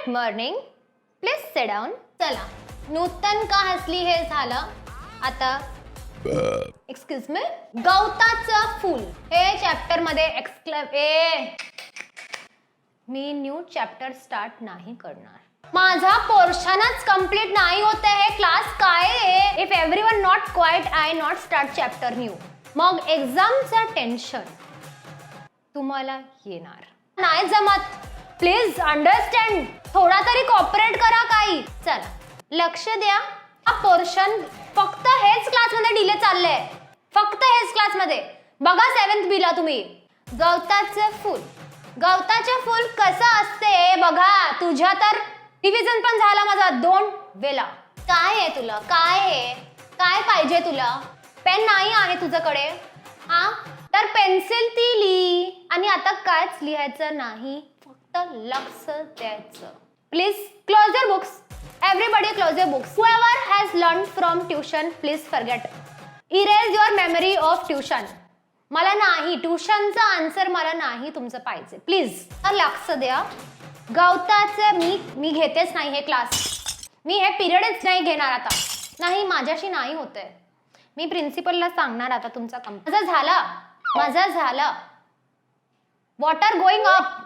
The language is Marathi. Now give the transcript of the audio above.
Good morning, please sit down. चला, नूतन का हसली हे झालं. आता एक्सक्यूज मी, गवताचं फूल हे चॅप्टर मध्ये मी न्यू चॅप्टर स्टार्ट नाही करणार. माझा पोर्शनच कंप्लीट नाही होते. हे क्लास काय आहे? If everyone not quite I not start chapter new. मग एक्झामचं टेन्शन तुम्हाला येणार नाही. जमत, प्लीज अंडरस्टँड. थोडा तरी कॉपरेट करा काही. चला लक्ष द्या. हा पोर्शन फक्त हेच क्लासमध्ये डिले चाललंय, फक्त हेच क्लासमध्ये. बघा 7th बी ला तुम्ही गवताचं फूल. गवताचं फूल कसं असते बघा. तुझ्या तर रिव्हिजन पण झाला माझा 2 वेळा. काय आहे तुला? काय आहे? काय पाहिजे तुला? पेन नाही आहे तुझ्याकडे? हा तर पेन्सिल ती लिही. आणि आता कायच लिहायचं नाही, फक्त लक्ष द्यायचं. Please close your books. Everybody close your books. Whoever has learned from tuition, please forget. Erase your memory of tuition. मला नाही, ट्युशनचा आन्सर मला नाही तुमचं पाहिजे. प्लीज लक्ष द्या. गवताचं मी घेतेच नाही हे क्लास. मी हे पिरियडच नाही घेणार आता. नाही, माझ्याशी नाही होतंय. मी प्रिन्सिपलला सांगणार आता तुमचा माझा झाला. Water going up.